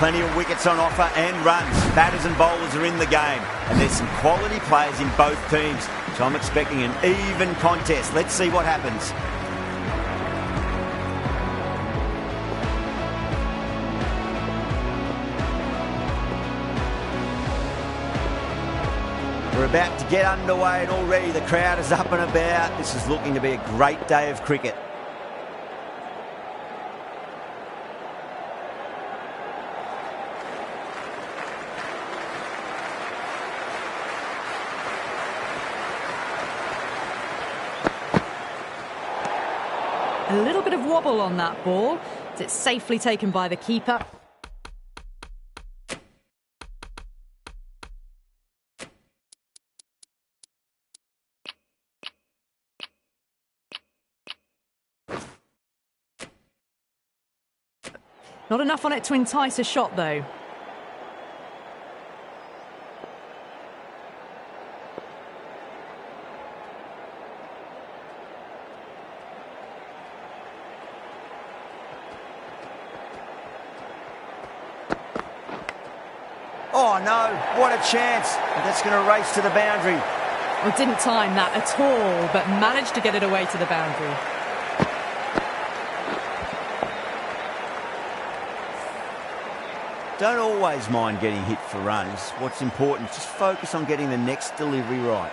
Plenty of wickets on offer and runs. Batters and bowlers are in the game. And there's some quality players in both teams. So I'm expecting an even contest. Let's see what happens. We're about to get underway and already the crowd is up and about. This is looking to be a great day of cricket. A little bit of wobble on that ball. It's safely taken by the keeper. Not enough on it to entice a shot, though. Oh no, what a chance. And that's going to race to the boundary. Well, didn't time that at all, but managed to get it away to the boundary. Don't always mind getting hit for runs. What's important is just focus on getting the next delivery right.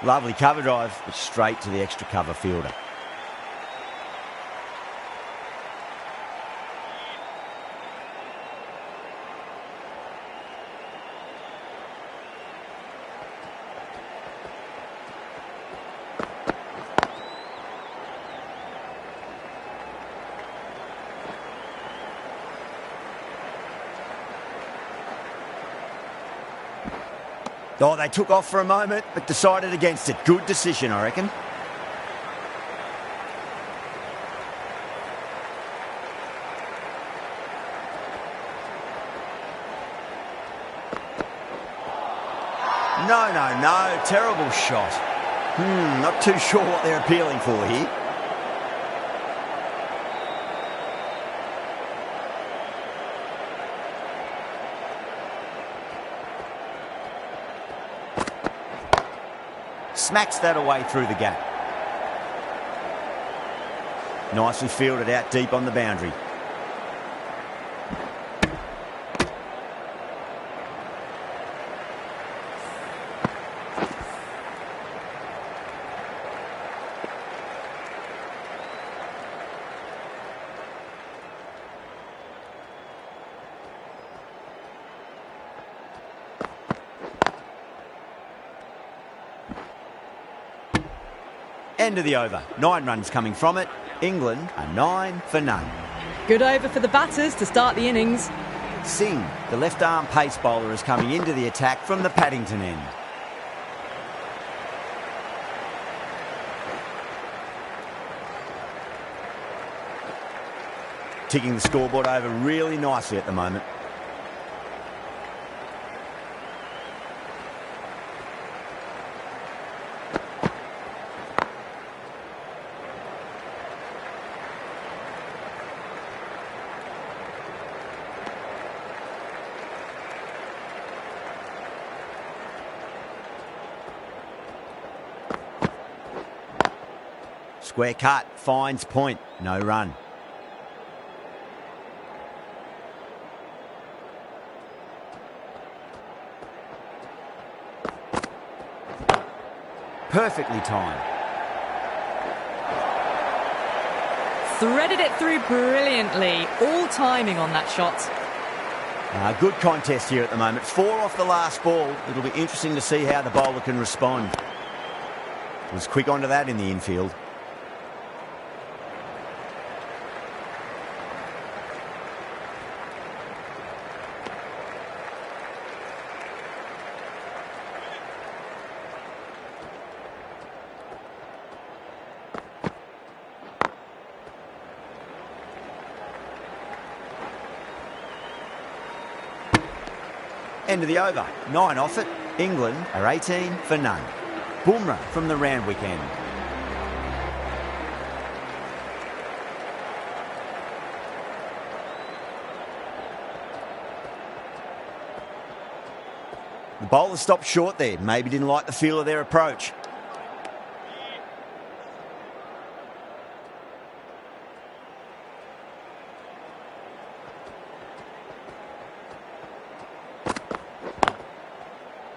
Lovely cover drive, but straight to the extra cover fielder. Oh, they took off for a moment, but decided against it. Good decision, I reckon. No. Terrible shot. Not too sure what they're appealing for here. Smacks that away through the gap. Nicely fielded out deep on the boundary. End of the over. 9 runs coming from it. England are 9 for none. Good over for the batters to start the innings. Singh, the left-arm pace bowler, is coming into the attack from the Paddington end. Ticking the scoreboard over really nicely at the moment. Square cut, finds point, no run. Perfectly timed. Threaded it through brilliantly. All timing on that shot. Good contest here at the moment. 4 off the last ball. It'll be interesting to see how the bowler can respond. Was quick onto that in the infield. End of the over. 9 off it. England are 18 for none. Bumrah from the Randwick end. The bowler stopped short there. Maybe didn't like the feel of their approach.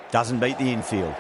Doesn't beat the infield.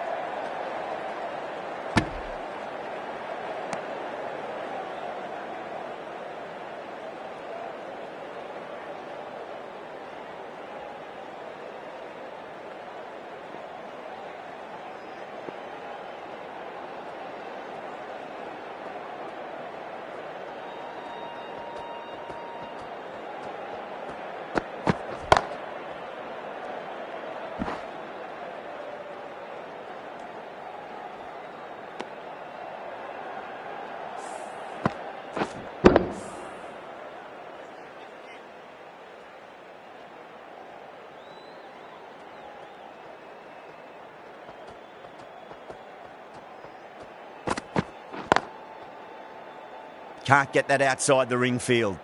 Can't get that outside the ring field.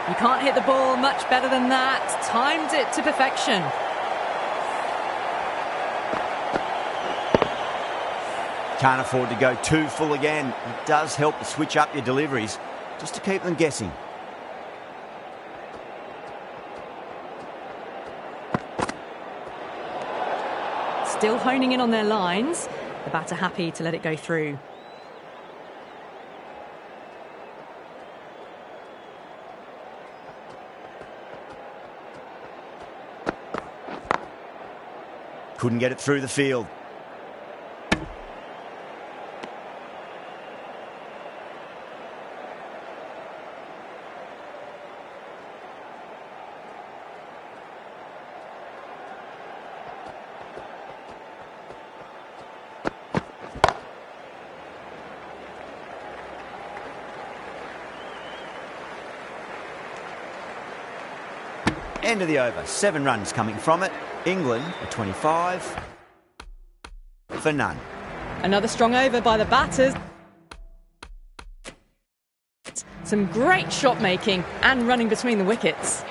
You can't hit the ball much better than that. Timed it to perfection. Can't afford to go too full again. It does help to switch up your deliveries just to keep them guessing. Still honing in on their lines. The batter happy to let it go through. Couldn't get it through the field. End of the over. 7 runs coming from it. England at 25 for none. Another strong over by the batters. Some great shot making and running between the wickets.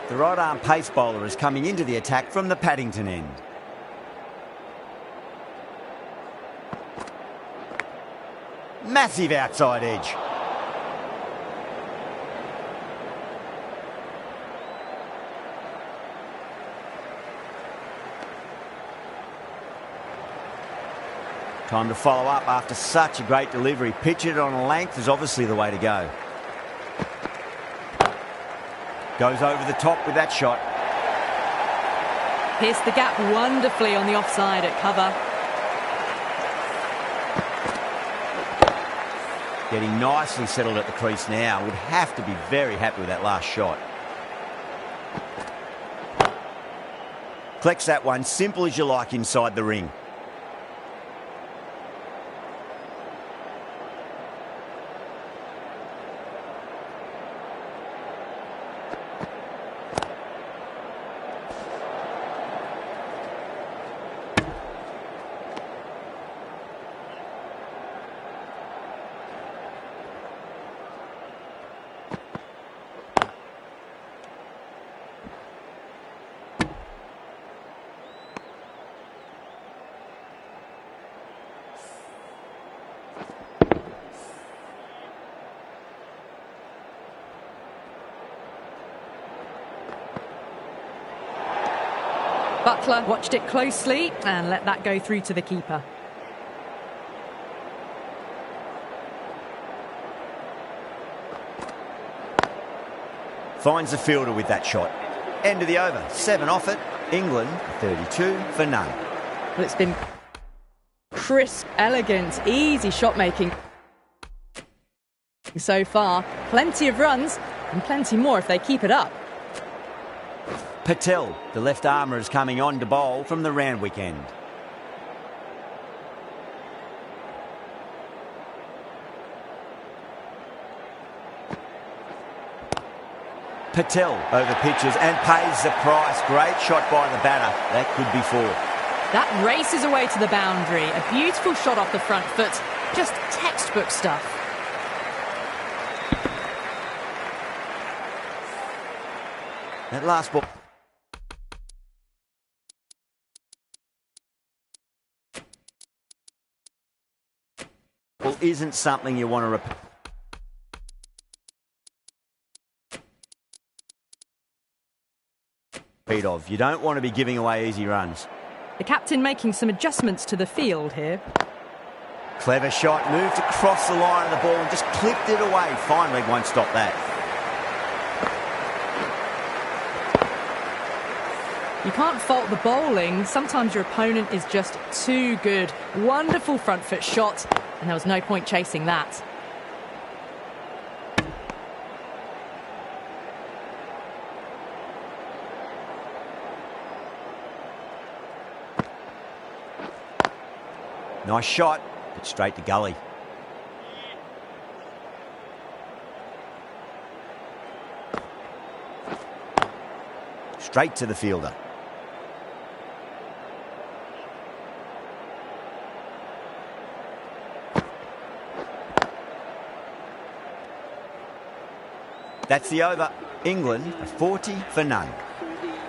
The right arm pace bowler is coming into the attack from the Paddington end. Massive outside edge. Time to follow up after such a great delivery. Pitch it on a length is obviously the way to go. Goes over the top with that shot. Pierced the gap wonderfully on the offside at cover. Getting nicely settled at the crease now. Would have to be very happy with that last shot. Collects that one, simple as you like inside the ring. Buttler watched it closely and let that go through to the keeper. Finds the fielder with that shot. End of the over. 7 off it. England 32 for none. Well, it's been crisp, elegant, easy shot making so far. Plenty of runs and plenty more if they keep it up. Patel, the left armour, is coming on to bowl from the Randwick end. Patel over pitches and pays the price. Great shot by the batter. That could be 4. That races away to the boundary. A beautiful shot off the front foot. Just textbook stuff. That last ball. Well, isn't something you want to repeat of. You don't want to be giving away easy runs. The captain making some adjustments to the field here. Clever shot, moved across the line of the ball and just clipped it away. Fine leg won't stop that. You can't fault the bowling. Sometimes your opponent is just too good. Wonderful front foot shot, and there was no point chasing that. Nice shot, but straight to gully. Straight to the fielder. That's the over. England 40 for none.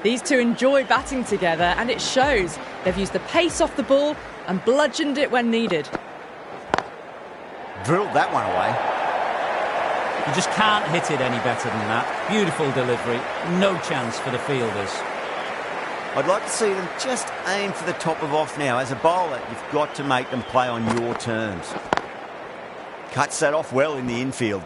These two enjoy batting together, and it shows. They've used the pace off the ball and bludgeoned it when needed. Drilled that one away. You just can't hit it any better than that. Beautiful delivery. No chance for the fielders. I'd like to see them just aim for the top of off now. As a bowler, you've got to make them play on your terms. Cuts that off well in the infield.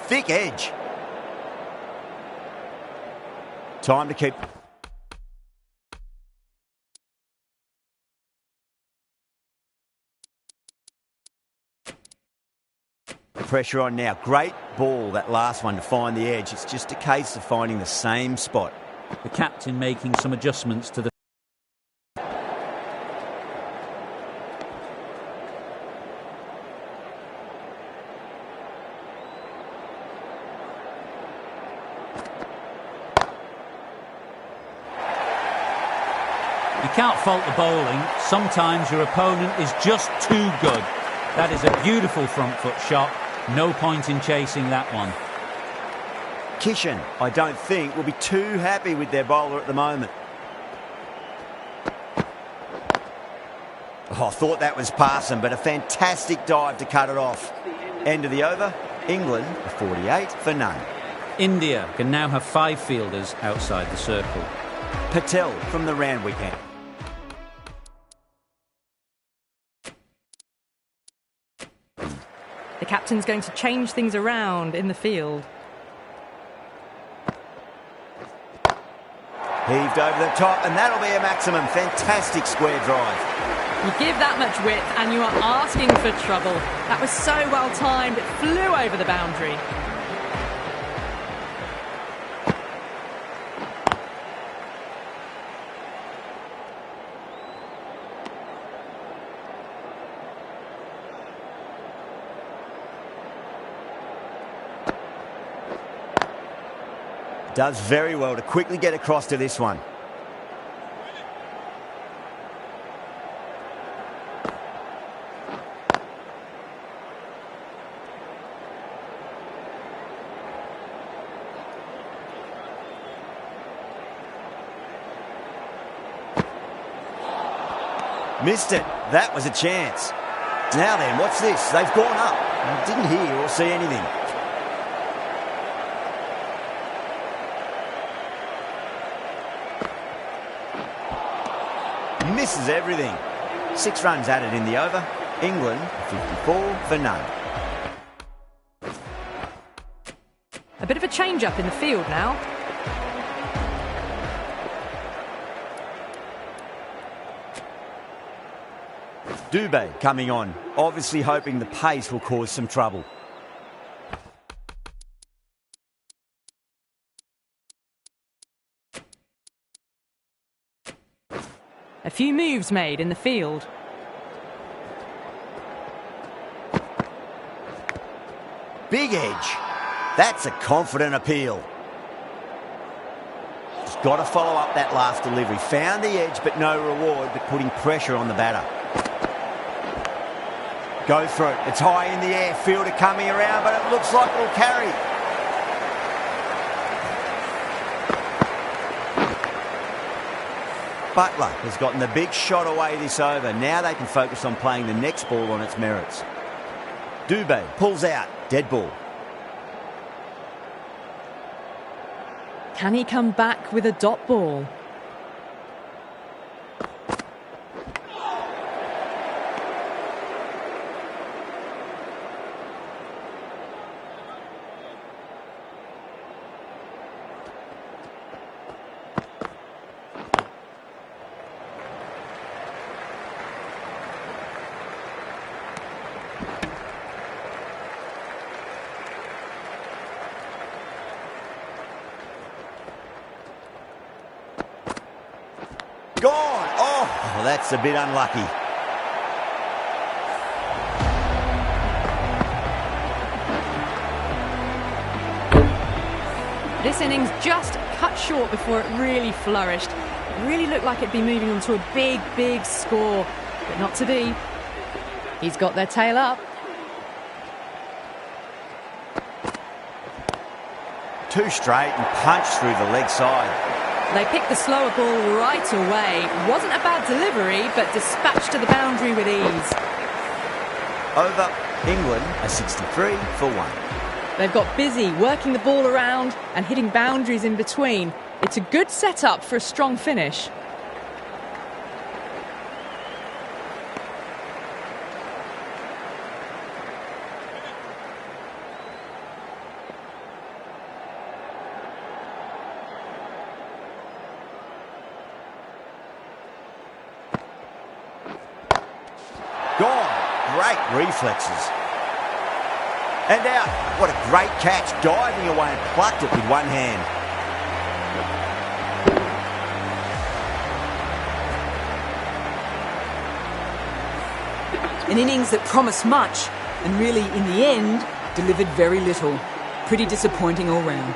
Thick edge. Time to keep. Pressure on now. Great ball, that last one, to find the edge. It's just a case of finding the same spot. The captain making some adjustments to the... You can't fault the bowling. Sometimes your opponent is just too good. That is a beautiful front foot shot. No point in chasing that one. Kishan, I don't think, will be too happy with their bowler at the moment. Oh, I thought that was passing, but a fantastic dive to cut it off. End of the over. England 48 for none. India can now have 5 fielders outside the circle. Patel from the Randwick end. The captain's going to change things around in the field. Heaved over the top, and that'll be a maximum. Fantastic square drive. You give that much width and you are asking for trouble. That was so well timed, it flew over the boundary. Does very well to quickly get across to this one. Missed it. That was a chance. Now then, what's this? They've gone up. I didn't hear or see anything. Misses everything. 6 runs added in the over. England 54 for none. A bit of a change-up in the field now. Dubé coming on, obviously hoping the pace will cause some trouble. A few moves made in the field. Big edge. That's a confident appeal. He's got to follow up that last delivery. Found the edge, but no reward, but putting pressure on the batter. Go for it. It's high in the air. Fielder coming around, but it looks like it'll carry. Butler has gotten the big shot away this over. Now they can focus on playing the next ball on its merits. Dubé pulls out. Dead ball. Can he come back with a dot ball? Gone. Oh, well, that's a bit unlucky. This innings just cut short before it really flourished. It really looked like it'd be moving on to a big, big score, but not to be. He's got their tail up. Two straight and punched through the leg side. They picked the slower ball right away. Wasn't a bad delivery, but dispatched to the boundary with ease. Over England, a 63 for 1. They've got busy working the ball around and hitting boundaries in between. It's a good setup for a strong finish. Gone. Great reflexes. And out. What a great catch. Diving away and plucked it with one hand. An innings that promised much and really, in the end, delivered very little. Pretty disappointing all round.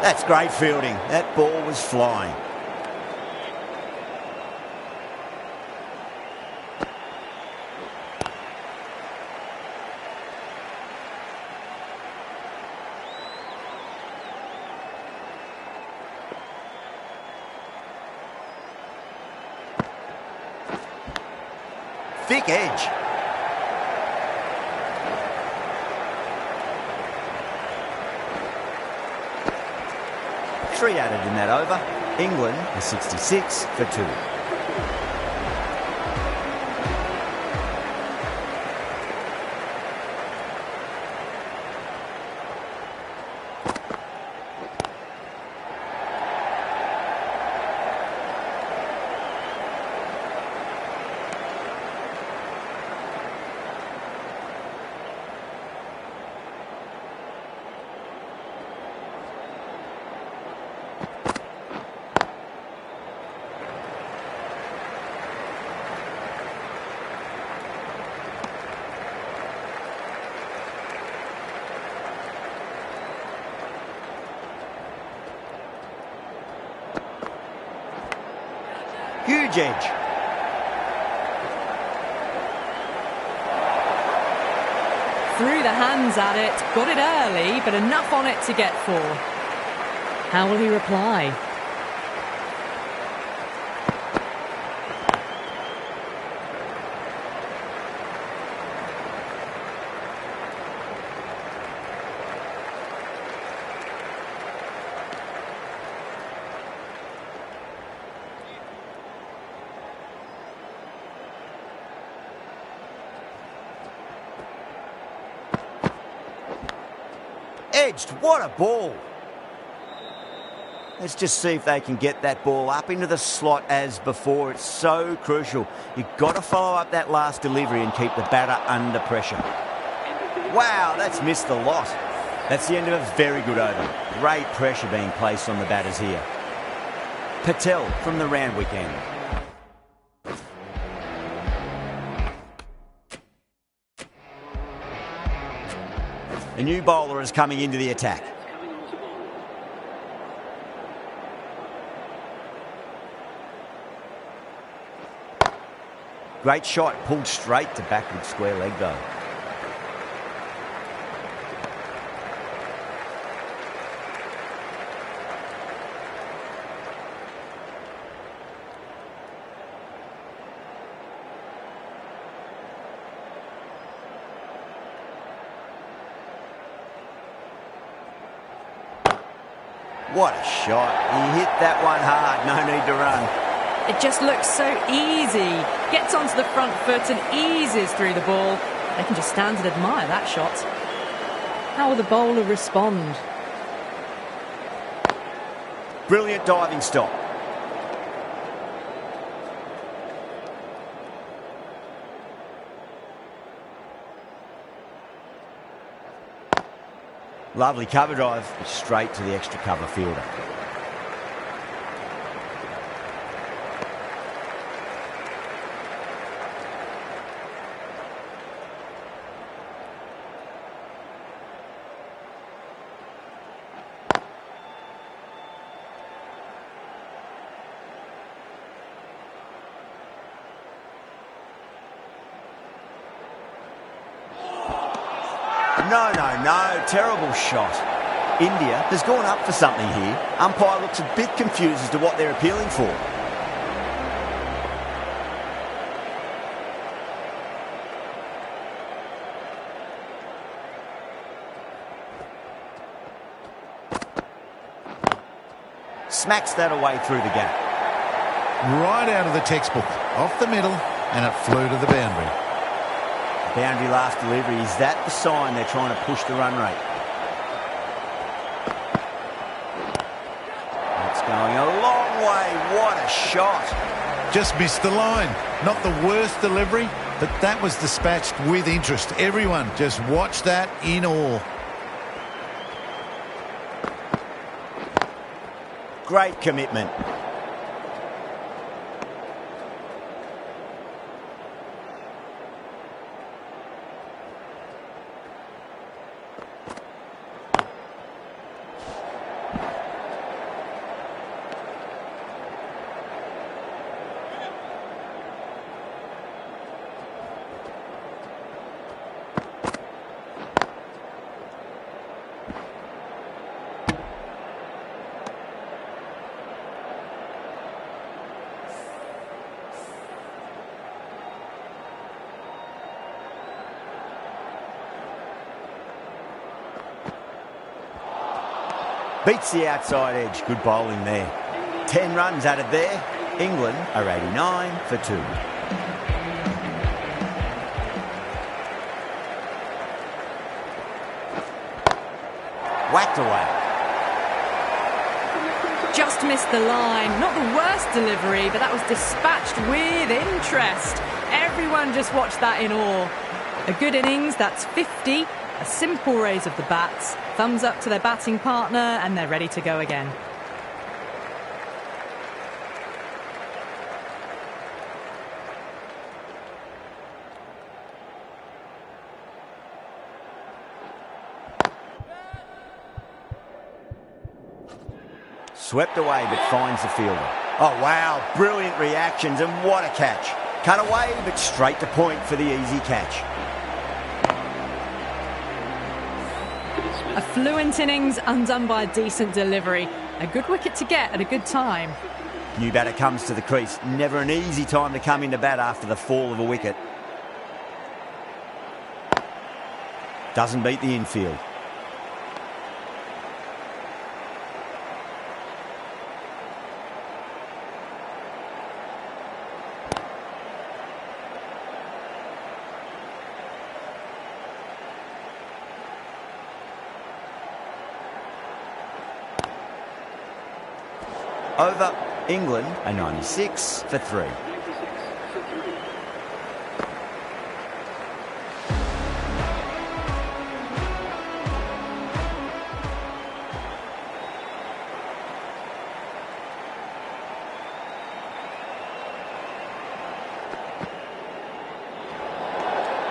That's great fielding. That ball was flying. Thick edge. Three added in that over. England a 66 for 2. Huge edge. Threw the hands at it, got it early, but enough on it to get 4. How will he reply? Edged. What a ball. Let's just see if they can get that ball up into the slot as before. It's so crucial. You've got to follow up that last delivery and keep the batter under pressure. Wow, that's missed the lot. That's the end of a very good over. Great pressure being placed on the batters here. Patel from the Randwick end. A new bowler is coming into the attack. Great shot, pulled straight to backward square leg though. What a shot. He hit that one hard, no need to run. It just looks so easy. Gets onto the front foot and eases through the ball. They can just stand and admire that shot. How will the bowler respond? Brilliant diving stop. Lovely cover drive, straight to the extra cover fielder. No, terrible shot. India has gone up for something here. Umpire looks a bit confused as to what they're appealing for. Smacks that away through the gap. Right out of the textbook, off the middle, and it flew to the boundary. Boundary last delivery. Is that the sign they're trying to push the run rate? That's going a long way. What a shot. Just missed the line. Not the worst delivery, but that was dispatched with interest. Everyone just watched that in awe. Great commitment. Beats the outside edge. Good bowling there. 10 runs added there. England are 89 for 2. Whacked away. Just missed the line. Not the worst delivery, but that was dispatched with interest. Everyone just watched that in awe. A good innings, that's 50. A simple raise of the bats. Thumbs up to their batting partner, and they're ready to go again. Swept away, but finds the fielder. Oh, wow. Brilliant reactions, and what a catch. Cut away, but straight to point for the easy catch. A fluent innings undone by a decent delivery. A good wicket to get at a good time. New batter comes to the crease. Never an easy time to come into bat after the fall of a wicket. Doesn't beat the infield. Over England, a 96 for 3.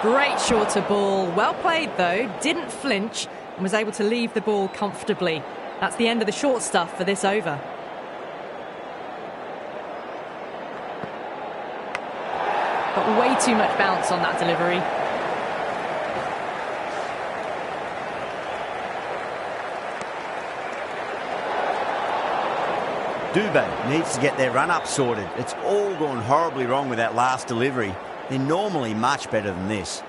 Great shorter ball. Well played, though. Didn't flinch and was able to leave the ball comfortably. That's the end of the short stuff for this over. Got way too much bounce on that delivery. Dubé needs to get their run-up sorted. It's all gone horribly wrong with that last delivery. They're normally much better than this.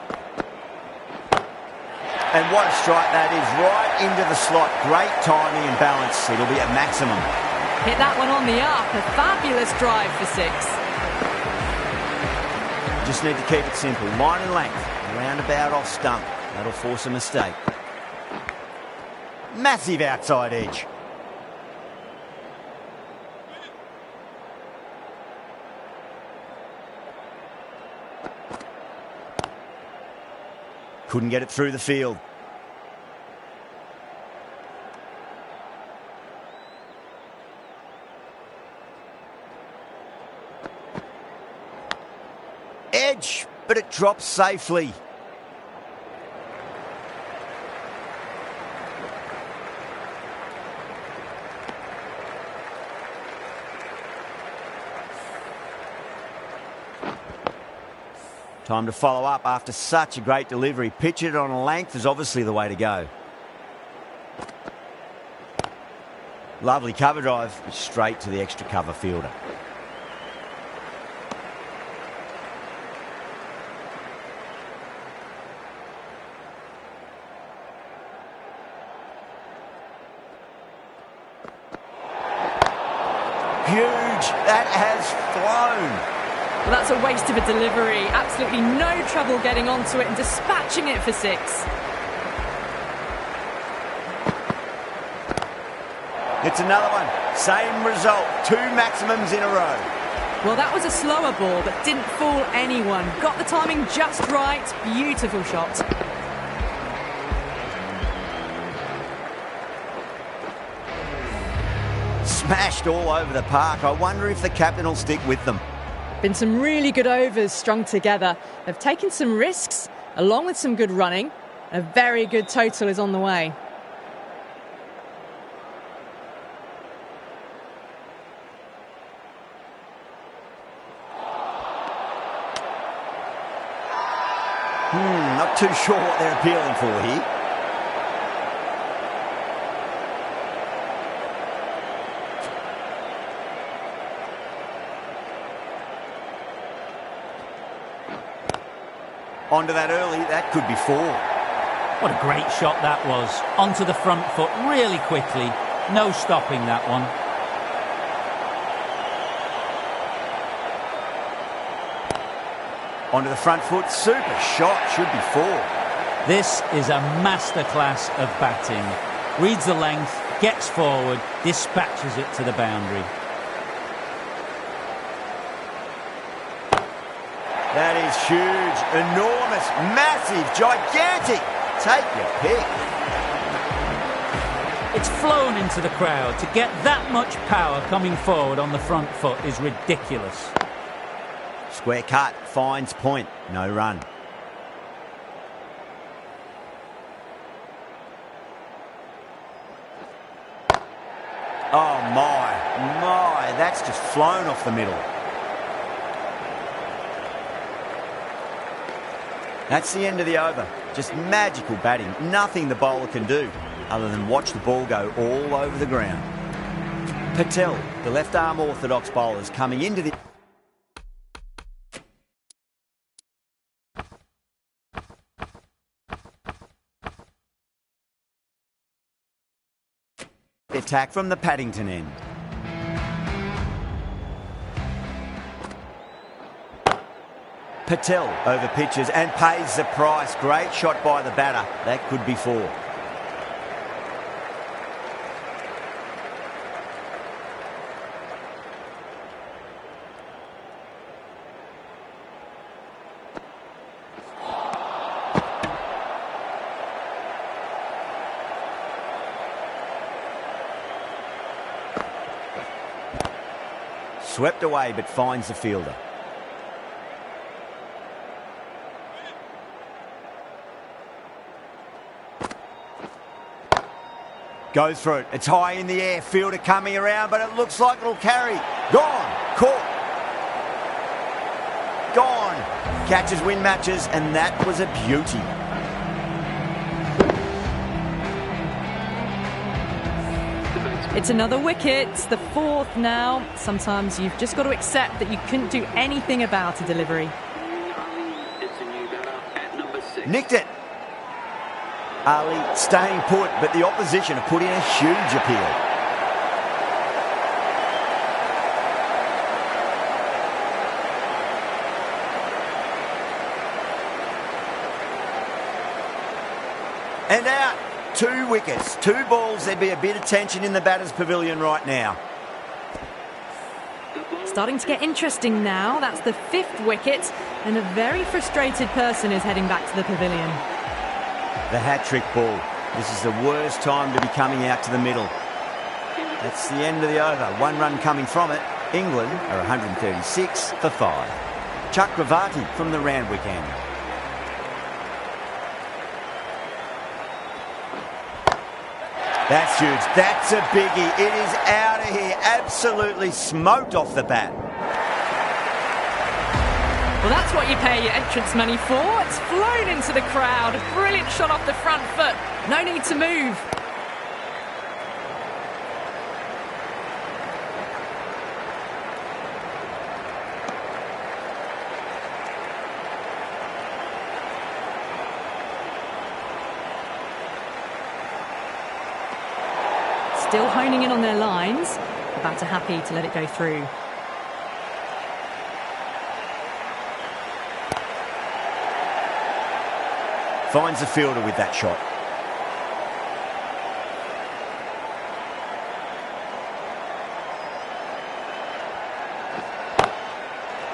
And what a strike that is, right into the slot. Great timing and balance. It'll be at maximum. Hit that one on the up. A fabulous drive for 6. Just need to keep it simple. Line and length. Roundabout off stump. That'll force a mistake. Massive outside edge. Couldn't get it through the field. Edge, but it drops safely. Time to follow up after such a great delivery. Pitch it on a length is obviously the way to go. Lovely cover drive, straight to the extra cover fielder. Huge, that has flown. Well, that's a waste of a delivery. Absolutely no trouble getting onto it and dispatching it for 6. It's another one. Same result. 2 maximums in a row. Well, that was a slower ball, but didn't fool anyone. Got the timing just right. Beautiful shot. Smashed all over the park. I wonder if the captain will stick with them. Been some really good overs strung together. They've taken some risks, along with some good running. A very good total is on the way. Not too sure what they're appealing for here. Onto that early, that could be 4. What a great shot that was. Onto the front foot really quickly. No stopping that one. Onto the front foot, super shot, should be 4. This is a masterclass of batting. Reads the length, gets forward, dispatches it to the boundary. That is huge, enormous, massive, gigantic. Take your pick. It's flown into the crowd. To get that much power coming forward on the front foot is ridiculous. Square cut, finds point, no run. Oh my, that's just flown off the middle. That's the end of the over. Just magical batting. Nothing the bowler can do other than watch the ball go all over the ground. Patel, the left-arm orthodox bowler, is coming into the attack from the Paddington end. Patel over pitches and pays the price. Great shot by the batter. That could be 4. Swept away, but finds the fielder. Goes for it. It's high in the air. Fielder coming around, but it looks like it'll carry. Gone. Caught. Gone. Catches win matches, and that was a beauty. It's another wicket, the fourth now. Sometimes you've just got to accept that you couldn't do anything about a delivery. Nicked it. Ali staying put, but the opposition have put in a huge appeal. And out. 2 wickets, 2 balls. There'd be a bit of tension in the batter's pavilion right now. Starting to get interesting now. That's the 5th wicket, and a very frustrated person is heading back to the pavilion. The hat-trick ball. This is the worst time to be coming out to the middle. That's the end of the over. 1 run coming from it. England are 136 for 5. Chakravarti from the Randwick end. That's huge. That's a biggie. It is out of here. Absolutely smoked off the bat. Well, that's what you pay your entrance money for. It's flown into the crowd. A brilliant shot off the front foot. No need to move. Still honing in on their lines. The batter happy to let it go through. Finds the fielder with that shot.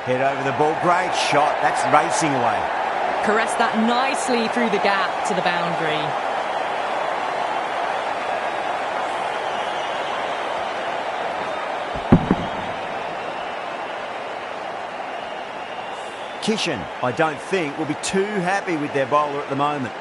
Head over the ball. Great shot. That's racing away. Caressed that nicely through the gap to the boundary. Kishan, I don't think, will be too happy with their bowler at the moment.